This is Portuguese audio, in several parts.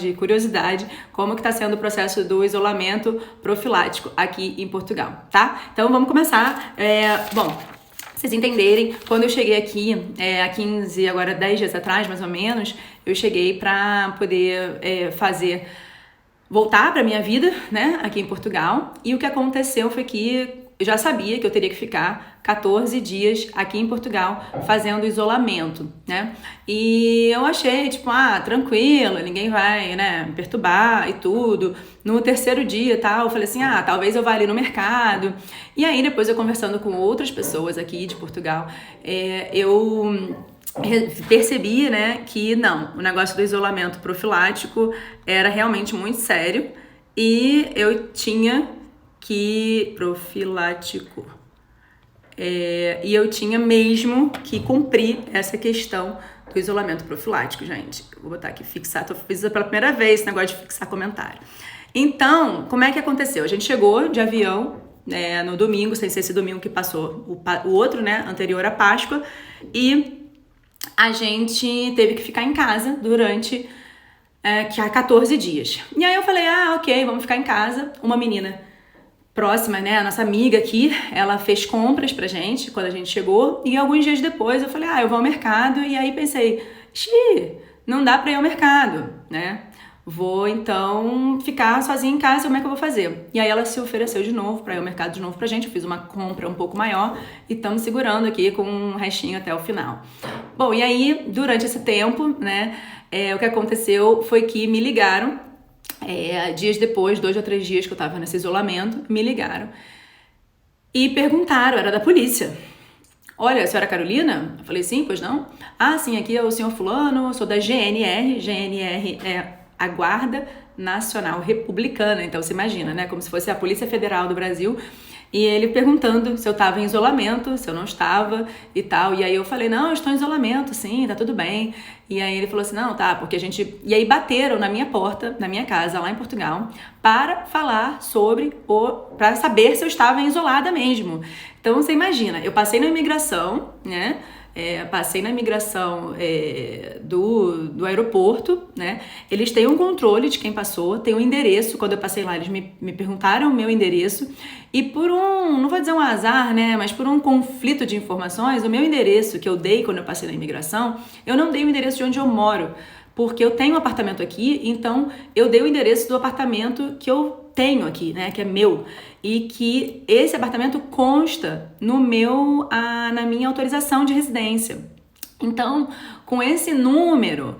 de curiosidade, como que está sendo o processo do isolamento profilático aqui em Portugal, tá? Então vamos começar. Bom, vocês entenderem, quando eu cheguei aqui, há 15, agora 10 dias atrás, mais ou menos, eu cheguei para poder voltar para minha vida, né, aqui em Portugal. E o que aconteceu foi que eu já sabia que eu teria que ficar 14 dias aqui em Portugal fazendo isolamento, né? E eu achei, tipo, tranquilo, ninguém vai, né, me perturbar e tudo. No terceiro dia, tal, eu falei assim, talvez eu vá ali no mercado. E aí, depois eu conversando com outras pessoas aqui de Portugal, eu percebi, né, que não, o negócio do isolamento profilático era realmente muito sério e eu tinha que profilático. E eu tinha mesmo que cumprir essa questão do isolamento profilático, gente. Eu vou botar aqui fixar, tô fiz pela primeira vez esse negócio de fixar comentário. Então, como é que aconteceu? A gente chegou de avião no domingo, sem ser esse domingo que passou, o outro, né, anterior à Páscoa, e a gente teve que ficar em casa durante 14 dias. E aí eu falei, ok, vamos ficar em casa. Uma menina próxima, né, a nossa amiga aqui, ela fez compras pra gente quando a gente chegou, e alguns dias depois eu falei, eu vou ao mercado, e aí pensei, não dá pra ir ao mercado, né, vou então ficar sozinha em casa, como é que eu vou fazer? E aí ela se ofereceu de novo pra ir ao mercado de novo pra gente, eu fiz uma compra um pouco maior, e estamos segurando aqui com um restinho até o final. Bom, e aí, durante esse tempo, né, o que aconteceu foi que me ligaram, dias depois, 2 ou 3 dias que eu tava nesse isolamento, me ligaram e perguntaram, era da polícia. Olha, a senhora Carolina? Eu falei, sim, pois não? Sim, aqui é o senhor fulano, sou da GNR. GNR é a Guarda Nacional Republicana, então você imagina, né, como se fosse a Polícia Federal do Brasil. E ele perguntando se eu estava em isolamento, se eu não estava e tal. E aí eu falei, não, eu estou em isolamento, sim, tá tudo bem. E aí ele falou assim, não, tá, porque a gente... E aí bateram na minha porta, na minha casa, lá em Portugal, para falar para saber se eu estava isolada mesmo. Então você imagina, eu passei na imigração, né? Passei na imigração do aeroporto, né? Eles têm um controle de quem passou, tem um endereço. Quando eu passei lá, eles me perguntaram o meu endereço e por não vou dizer um azar, né? Mas por um conflito de informações, o meu endereço que eu dei quando eu passei na imigração, eu não dei o endereço de onde eu moro, porque eu tenho um apartamento aqui, então eu dei o endereço do apartamento que eu tenho aqui, né, que é meu, e que esse apartamento consta na minha autorização de residência. Então, com esse número,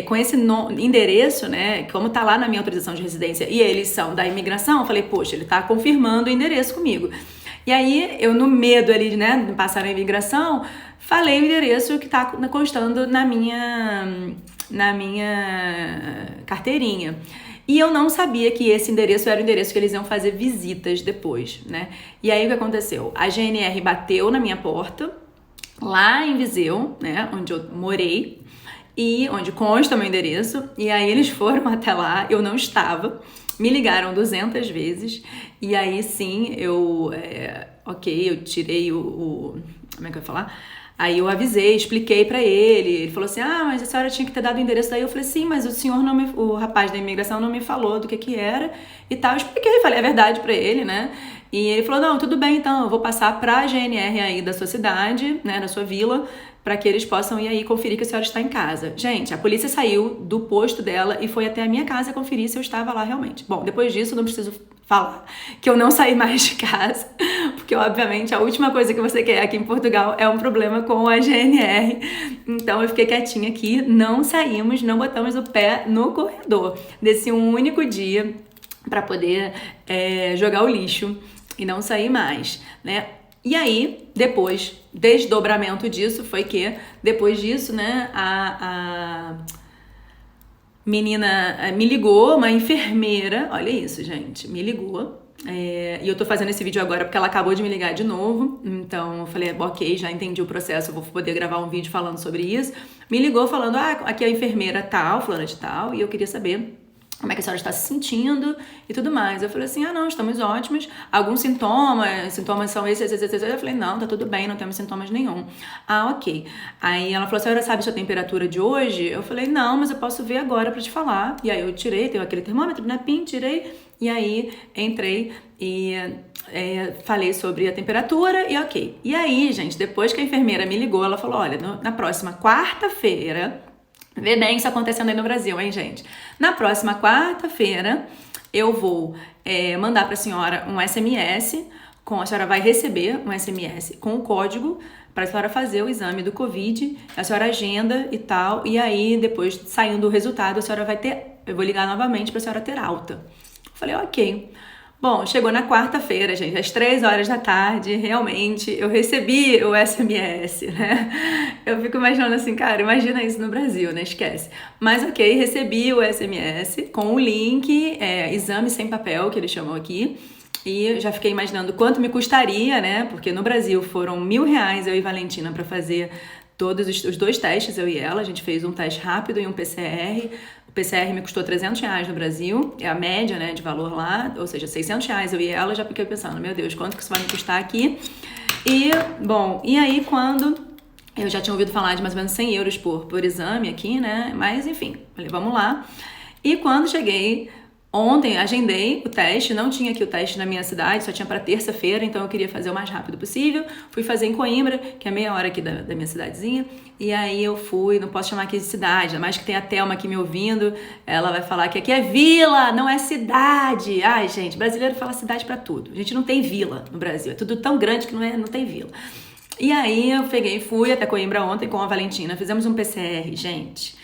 com esse endereço, né, como tá lá na minha autorização de residência, e eles são da imigração, eu falei, poxa, ele tá confirmando o endereço comigo. E aí, eu no medo ali, né, de passar na imigração, falei o endereço que tá constando na minha carteirinha. E eu não sabia que esse endereço era o endereço que eles iam fazer visitas depois, né? E aí o que aconteceu? A GNR bateu na minha porta, lá em Viseu, né? Onde eu morei, e onde consta o meu endereço. E aí eles foram até lá, eu não estava, me ligaram 200 vezes. E aí sim, eu tirei como é que eu ia falar? Aí eu avisei, expliquei pra ele falou assim, mas a senhora tinha que ter dado o endereço daí. Eu falei, sim, mas o rapaz da imigração não me falou do que era e tal. Eu expliquei, falei a verdade pra ele, né? E ele falou, não, tudo bem, então, eu vou passar pra GNR aí da sua cidade, né, da sua vila, para que eles possam ir aí conferir que a senhora está em casa. Gente, a polícia saiu do posto dela e foi até a minha casa conferir se eu estava lá realmente. Bom, depois disso, não preciso falar que eu não saí mais de casa, porque obviamente a última coisa que você quer aqui em Portugal é um problema com a GNR. Então eu fiquei quietinha aqui, não saímos, não botamos o pé no corredor desse único dia para poder jogar o lixo e não sair mais, né? E aí, depois, desdobramento disso foi que, depois disso, né, a menina me ligou, uma enfermeira, olha isso, gente, me ligou. E eu tô fazendo esse vídeo agora porque ela acabou de me ligar de novo, então eu falei, ok, já entendi o processo, eu vou poder gravar um vídeo falando sobre isso. Me ligou falando, aqui é a enfermeira tal, fulana de tal, e eu queria saber como é que a senhora está se sentindo e tudo mais. Eu falei assim, não, estamos ótimos. Alguns sintomas são esses. Eu falei, não, tá tudo bem, não temos sintomas nenhum. Ok. Aí ela falou, a senhora sabe sua temperatura de hoje? Eu falei, não, mas eu posso ver agora pra te falar. E aí eu tirei, tenho aquele termômetro, né, tirei, e aí entrei e falei sobre a temperatura e ok. E aí, gente, depois que a enfermeira me ligou, ela falou, olha, na próxima quarta-feira, vê bem isso acontecendo aí no Brasil, hein, gente? Na próxima quarta-feira, eu vou mandar para a senhora um SMS, a senhora vai receber um SMS com o código para a senhora fazer o exame do Covid, a senhora agenda e tal, e aí depois, saindo o resultado, a senhora vai ter, eu vou ligar novamente para a senhora ter alta. Eu falei, ok. Bom, chegou na quarta-feira, gente, às 3 horas da tarde, realmente, eu recebi o SMS, né? Eu fico imaginando assim, cara, imagina isso no Brasil, né? Esquece. Mas ok, recebi o SMS com o link, exame sem papel, que eles chamam aqui, e já fiquei imaginando quanto me custaria, né? Porque no Brasil foram R$1.000 eu e Valentina para fazer todos os 2 testes, eu e ela. A gente fez um teste rápido e um PCR. O PCR me custou R$300 no Brasil, é a média, né, de valor lá, ou seja, R$600 eu e ela. Já fiquei pensando, meu Deus, quanto que isso vai me custar aqui? E, bom, e aí quando eu já tinha ouvido falar de mais ou menos €100 por exame aqui, né, mas enfim, falei, vamos lá. E quando cheguei, ontem agendei o teste, não tinha aqui o teste na minha cidade, só tinha para terça-feira, então eu queria fazer o mais rápido possível. Fui fazer em Coimbra, que é meia hora aqui da minha cidadezinha, e aí eu fui, não posso chamar aqui de cidade, ainda mais que tem a Thelma aqui me ouvindo, ela vai falar que aqui é vila, não é cidade. Ai, gente, brasileiro fala cidade para tudo. A gente não tem vila no Brasil, é tudo tão grande que não tem vila. E aí eu peguei e fui até Coimbra ontem com a Valentina, fizemos um PCR, gente.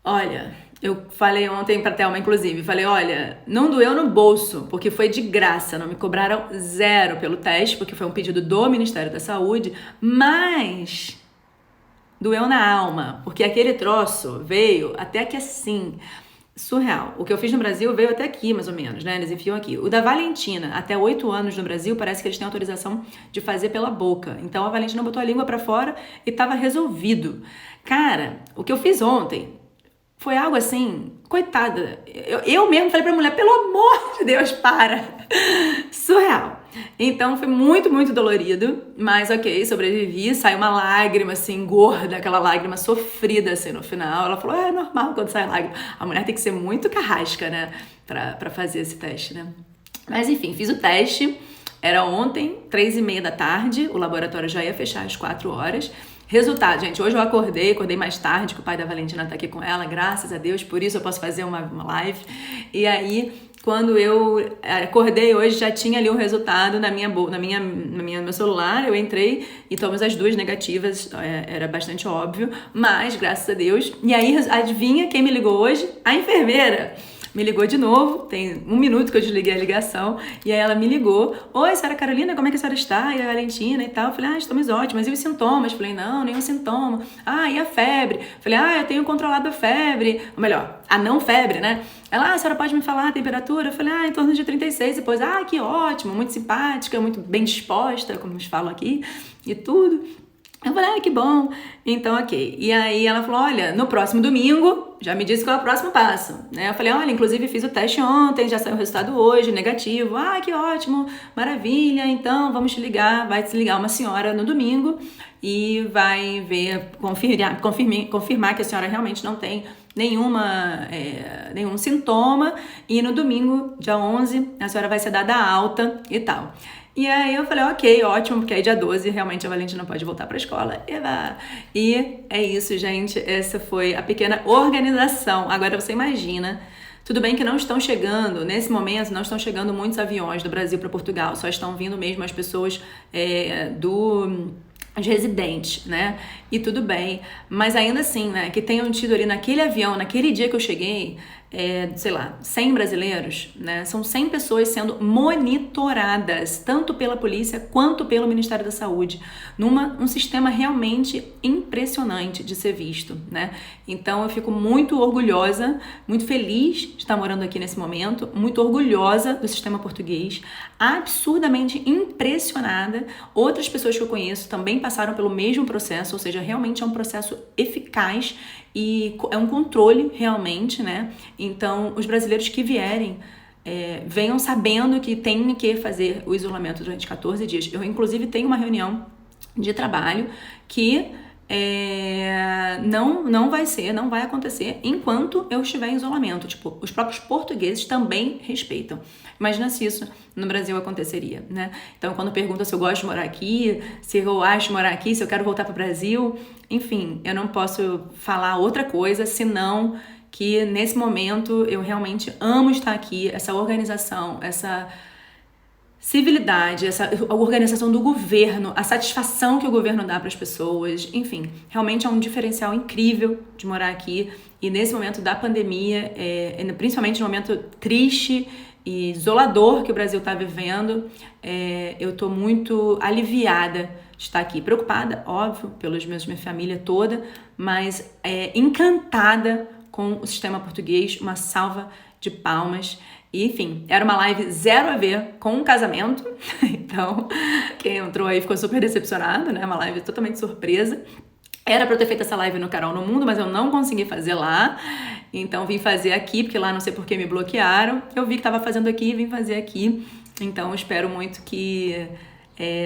Olha, eu falei ontem pra Thelma, inclusive, falei, olha, não doeu no bolso, porque foi de graça, não me cobraram 0 pelo teste, porque foi um pedido do Ministério da Saúde, mas doeu na alma, porque aquele troço veio até aqui assim, surreal. O que eu fiz no Brasil veio até aqui, mais ou menos, né? Eles enfiam aqui. O da Valentina, até 8 anos no Brasil, parece que eles têm autorização de fazer pela boca. Então a Valentina botou a língua pra fora e tava resolvido. Cara, o que eu fiz ontem foi algo assim, coitada. Eu mesmo falei pra mulher, pelo amor de Deus, para. Surreal. Então foi muito, muito dolorido, mas ok, sobrevivi. Saiu uma lágrima assim, gorda, aquela lágrima sofrida assim no final. Ela falou, é normal quando sai lágrima. A mulher tem que ser muito carrasca, né, pra fazer esse teste, né. Mas enfim, fiz o teste. Era ontem, 3h30 da tarde. O laboratório já ia fechar às 4 horas. Resultado, gente, hoje eu acordei mais tarde, que o pai da Valentina tá aqui com ela, graças a Deus, por isso eu posso fazer uma live. E aí, quando eu acordei hoje, já tinha ali o resultado no meu celular, eu entrei e tomamos as 2 negativas, era bastante óbvio, mas graças a Deus. E aí, adivinha quem me ligou hoje? A enfermeira. Me ligou de novo, tem 1 minuto que eu desliguei a ligação, e aí ela me ligou, oi, senhora Carolina, como é que a senhora está? E a Valentina e tal, eu falei, estamos ótimas, e os sintomas? Falei, não, nenhum sintoma. E a febre? Falei, eu tenho controlado a febre, ou melhor, a não febre, né? Ela, a senhora pode me falar a temperatura? Eu falei, em torno de 36, depois, que ótimo, muito simpática, muito bem disposta, como eles falam aqui, e tudo. Eu falei, que bom. Então, ok. E aí ela falou, olha, no próximo domingo, já me disse qual é o próximo passo, né? Eu falei, olha, inclusive fiz o teste ontem, já saiu o resultado hoje, negativo. Que ótimo, maravilha. Então, vamos te ligar, vai te ligar uma senhora no domingo e vai ver, confirmar que a senhora realmente não tem nenhum sintoma. E no domingo, dia 11, a senhora vai ser dada alta e tal. E aí eu falei, ok, ótimo, porque aí dia 12 realmente a Valentina pode voltar pra escola. E é isso, gente. Essa foi a pequena organização. Agora você imagina, tudo bem que não estão chegando, nesse momento, não estão chegando muitos aviões do Brasil para Portugal, só estão vindo mesmo as pessoas os residentes, né? E tudo bem, mas ainda assim, né, que tenham tido ali naquele avião, naquele dia que eu cheguei, 100 brasileiros, né? São 100 pessoas sendo monitoradas, tanto pela polícia quanto pelo Ministério da Saúde, um sistema realmente impressionante de ser visto, né? Então eu fico muito orgulhosa, muito feliz de estar morando aqui nesse momento, muito orgulhosa do sistema português, absurdamente impressionada. Outras pessoas que eu conheço também passaram pelo mesmo processo, ou seja, realmente é um processo eficaz e é um controle realmente, né? Então, os brasileiros que vierem venham sabendo que tem que fazer o isolamento durante 14 dias. Eu, inclusive, tenho uma reunião de trabalho que não vai acontecer enquanto eu estiver em isolamento. Tipo, os próprios portugueses também respeitam. Imagina se isso no Brasil aconteceria, né? Então, quando perguntam se eu gosto de morar aqui, se eu acho de morar aqui, se eu quero voltar para o Brasil, enfim, eu não posso falar outra coisa senão que nesse momento eu realmente amo estar aqui, essa organização, essa civilidade, a organização do governo, a satisfação que o governo dá para as pessoas, enfim, realmente é um diferencial incrível de morar aqui. E nesse momento da pandemia, principalmente no momento triste e isolador que o Brasil está vivendo, eu estou muito aliviada de estar aqui, preocupada, óbvio, minha família toda, mas encantada com o sistema português, uma salva de palmas. E, enfim, era uma live zero a ver com um casamento, então quem entrou aí ficou super decepcionado, né? Uma live totalmente surpresa. Era pra eu ter feito essa live no Carol no Mundo, mas eu não consegui fazer lá, então vim fazer aqui, porque lá não sei por que me bloquearam. Eu vi que tava fazendo aqui e vim fazer aqui, então espero muito que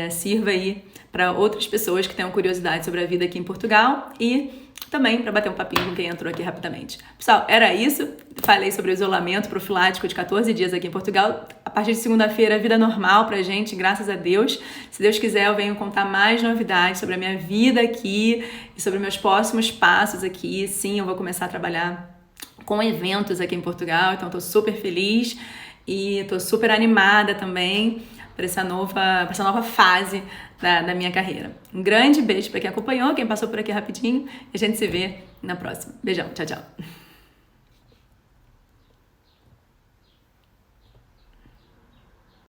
sirva aí para outras pessoas que tenham curiosidade sobre a vida aqui em Portugal e também para bater um papinho com quem entrou aqui rapidamente. Pessoal, era isso. Falei sobre o isolamento profilático de 14 dias aqui em Portugal. A partir de segunda-feira, vida normal pra gente, graças a Deus. Se Deus quiser, eu venho contar mais novidades sobre a minha vida aqui e sobre meus próximos passos aqui. Sim, eu vou começar a trabalhar com eventos aqui em Portugal, então tô super feliz e tô super animada também para essa nova fase da minha carreira. Um grande beijo para quem acompanhou, quem passou por aqui rapidinho, e a gente se vê na próxima. Beijão, tchau, tchau.